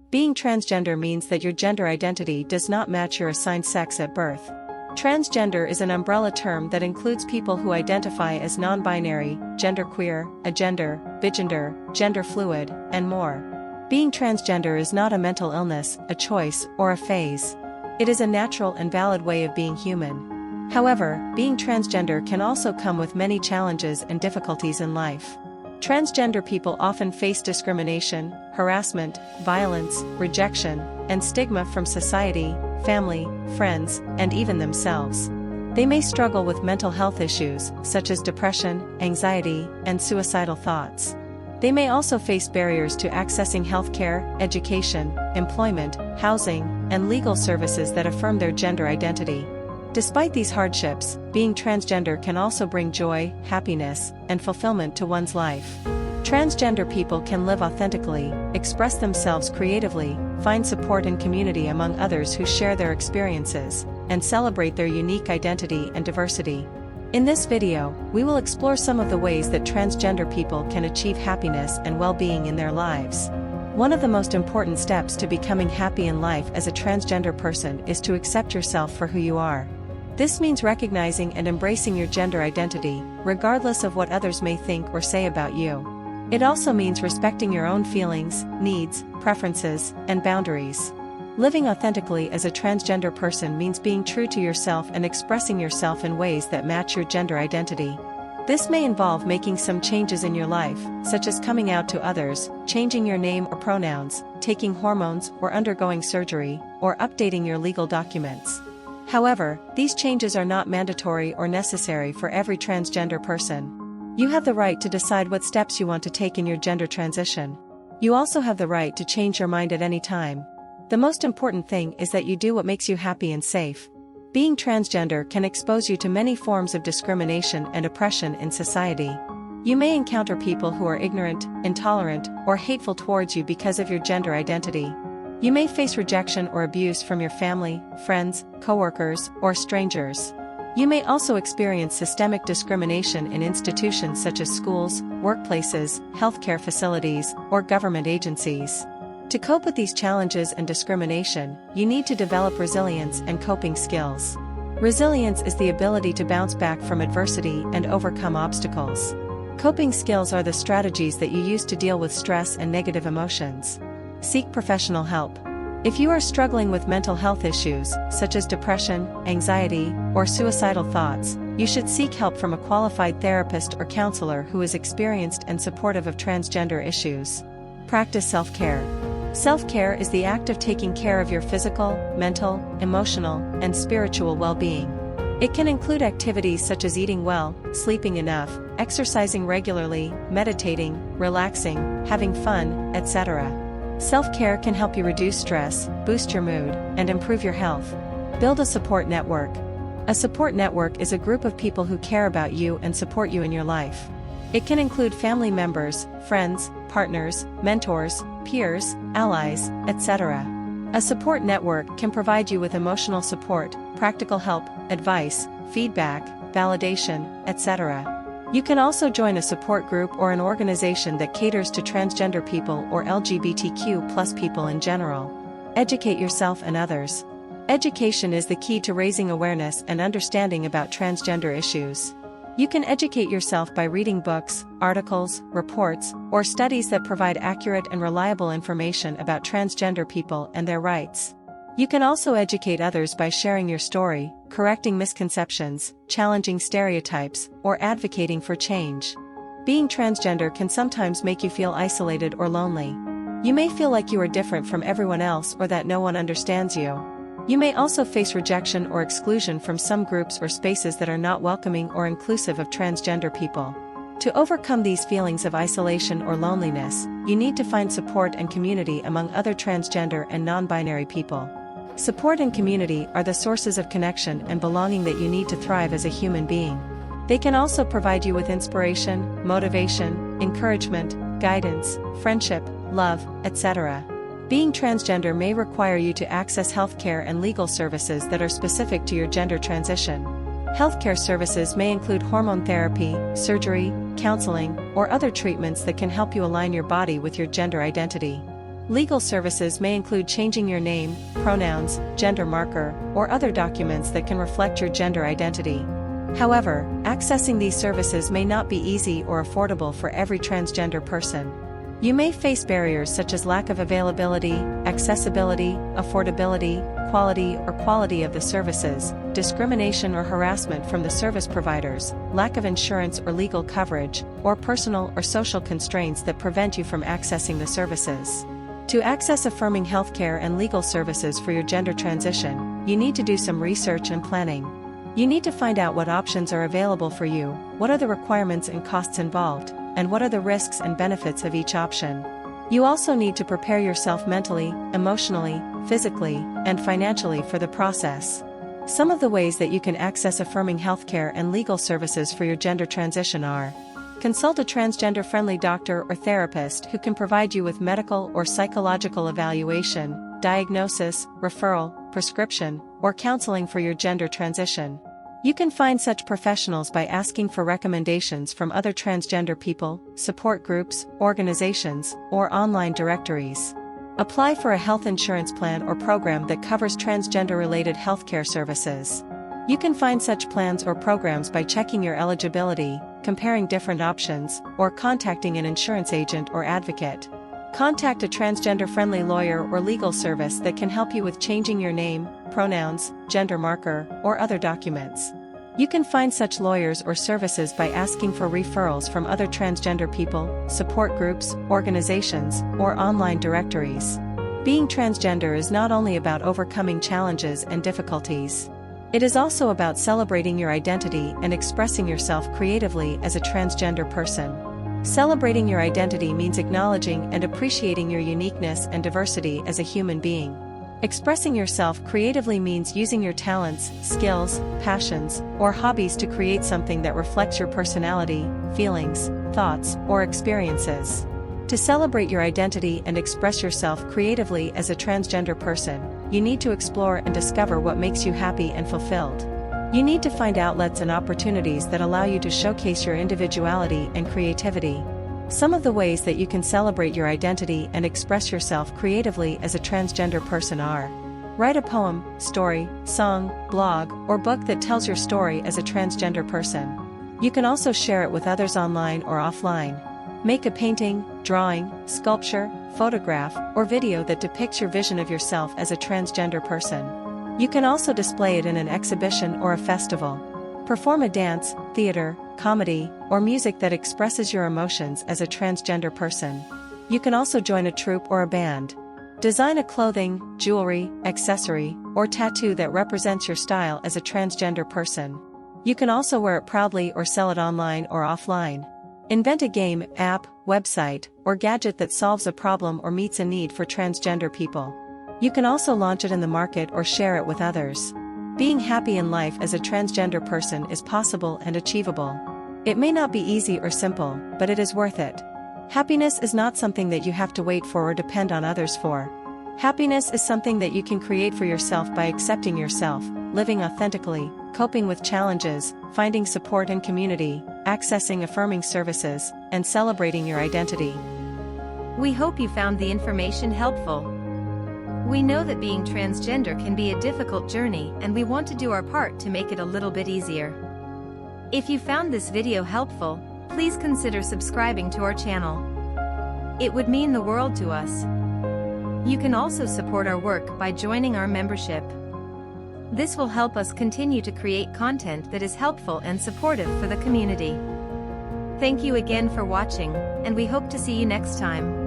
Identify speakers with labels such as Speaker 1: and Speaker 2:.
Speaker 1: Being transgender means that your gender identity does not match your assigned sex at birth. Transgender is an umbrella term that includes people who identify as non-binary, genderqueer, agender, bigender, gender fluid, and more. Being transgender is not a mental illness, a choice, or a phase. It is a natural and valid way of being human. However, being transgender can also come with many challenges and difficulties in life. Transgender people often face discrimination, harassment, violence, rejection, and stigma from society, family, friends, and even themselves. They may struggle with mental health issues, such as depression, anxiety, and suicidal thoughts. They may also face barriers to accessing healthcare, education, employment, housing, and legal services that affirm their gender identity. Despite these hardships, being transgender can also bring joy, happiness, and fulfillment to one's life. Transgender people can live authentically, express themselves creatively, find support and community among others who share their experiences, and celebrate their unique identity and diversity. In this video, we will explore some of the ways that transgender people can achieve happiness and well-being in their lives. One of the most important steps to becoming happy in life as a transgender person is to accept yourself for who you are. This means recognizing and embracing your gender identity, regardless of what others may think or say about you. It also means respecting your own feelings, needs, preferences, and boundaries. Living authentically as a transgender person means being true to yourself and expressing yourself in ways that match your gender identity. This may involve making some changes in your life, such as coming out to others, changing your name or pronouns, taking hormones or undergoing surgery, or updating your legal documents. However, these changes are not mandatory or necessary for every transgender person. You have the right to decide what steps you want to take in your gender transition. You also have the right to change your mind at any time. The most important thing is that you do what makes you happy and safe. Being transgender can expose you to many forms of discrimination and oppression in society. You may encounter people who are ignorant, intolerant, or hateful towards you because of your gender identity. You may face rejection or abuse from your family, friends, coworkers, or strangers. You may also experience systemic discrimination in institutions such as schools, workplaces, healthcare facilities, or government agencies. To cope with these challenges and discrimination, you need to develop resilience and coping skills. Resilience is the ability to bounce back from adversity and overcome obstacles. Coping skills are the strategies that you use to deal with stress and negative emotions. Seek professional help. If you are struggling with mental health issues, such as depression, anxiety, or suicidal thoughts, you should seek help from a qualified therapist or counselor who is experienced and supportive of transgender issues. Practice self-care. Self-care is the act of taking care of your physical, mental, emotional, and spiritual well-being. It can include activities such as eating well, sleeping enough, exercising regularly, meditating, relaxing, having fun, etc. Self-care can help you reduce stress, boost your mood, and improve your health. Build a support network. A support network is a group of people who care about you and support you in your life. It can include family members, friends, partners, mentors, peers, allies, etc. A support network can provide you with emotional support, practical help, advice, feedback, validation, etc. You can also join a support group or an organization that caters to transgender people or LGBTQ+ people in general. Educate yourself and others. Education is the key to raising awareness and understanding about transgender issues. You can educate yourself by reading books, articles, reports, or studies that provide accurate and reliable information about transgender people and their rights. You can also educate others by sharing your story, correcting misconceptions, challenging stereotypes, or advocating for change. Being transgender can sometimes make you feel isolated or lonely. You may feel like you are different from everyone else or that no one understands you. You may also face rejection or exclusion from some groups or spaces that are not welcoming or inclusive of transgender people. To overcome these feelings of isolation or loneliness, you need to find support and community among other transgender and non-binary people. Support and community are the sources of connection and belonging that you need to thrive as a human being. They can also provide you with inspiration, motivation, encouragement, guidance, friendship, love, etc. Being transgender may require you to access healthcare and legal services that are specific to your gender transition. Healthcare services may include hormone therapy, surgery, counseling, or other treatments that can help you align your body with your gender identity. Legal services may include changing your name, pronouns, gender marker, or other documents that can reflect your gender identity. However, accessing these services may not be easy or affordable for every transgender person. You may face barriers such as lack of availability, accessibility, affordability, quality of the services, discrimination or harassment from the service providers, lack of insurance or legal coverage, or personal or social constraints that prevent you from accessing the services. To access affirming healthcare and legal services for your gender transition, you need to do some research and planning. You need to find out what options are available for you, what are the requirements and costs involved, and what are the risks and benefits of each option. You also need to prepare yourself mentally, emotionally, physically, and financially for the process. Some of the ways that you can access affirming healthcare and legal services for your gender transition are: consult a transgender-friendly doctor or therapist who can provide you with medical or psychological evaluation, diagnosis, referral, prescription, or counseling for your gender transition. You can find such professionals by asking for recommendations from other transgender people, support groups, organizations, or online directories. Apply for a health insurance plan or program that covers transgender-related healthcare services. You can find such plans or programs by checking your eligibility, comparing different options, or contacting an insurance agent or advocate. Contact a transgender-friendly lawyer or legal service that can help you with changing your name, pronouns, gender marker, or other documents. You can find such lawyers or services by asking for referrals from other transgender people, support groups, organizations, or online directories. Being transgender is not only about overcoming challenges and difficulties. It is also about celebrating your identity and expressing yourself creatively as a transgender person. Celebrating your identity means acknowledging and appreciating your uniqueness and diversity as a human being. Expressing yourself creatively means using your talents, skills, passions, or hobbies to create something that reflects your personality, feelings, thoughts, or experiences. To celebrate your identity and express yourself creatively as a transgender person, you need to explore and discover what makes you happy and fulfilled. You need to find outlets and opportunities that allow you to showcase your individuality and creativity. Some of the ways that you can celebrate your identity and express yourself creatively as a transgender person are: write a poem, story, song, blog, or book that tells your story as a transgender person. You can also share it with others online or offline. Make a painting, drawing, sculpture, photograph, or video that depicts your vision of yourself as a transgender person. You can also display it in an exhibition or a festival. Perform a dance, theater, comedy, or music that expresses your emotions as a transgender person. You can also join a troupe or a band. Design a clothing, jewelry, accessory, or tattoo that represents your style as a transgender person. You can also wear it proudly or sell it online or offline. Invent a game, app, website, or gadget that solves a problem or meets a need for transgender people. You can also launch it in the market or share it with others. Being happy in life as a transgender person is possible and achievable. It may not be easy or simple, but it is worth it. Happiness is not something that you have to wait for or depend on others for. Happiness is something that you can create for yourself by accepting yourself, living authentically, coping with challenges, finding support and community, accessing affirming services, and celebrating your identity.
Speaker 2: We hope you found the information helpful. We know that being transgender can be a difficult journey, and we want to do our part to make it a little bit easier. If you found this video helpful, please consider subscribing to our channel. It would mean the world to us. You can also support our work by joining our membership. This will help us continue to create content that is helpful and supportive for the community. Thank you again for watching, and we hope to see you next time.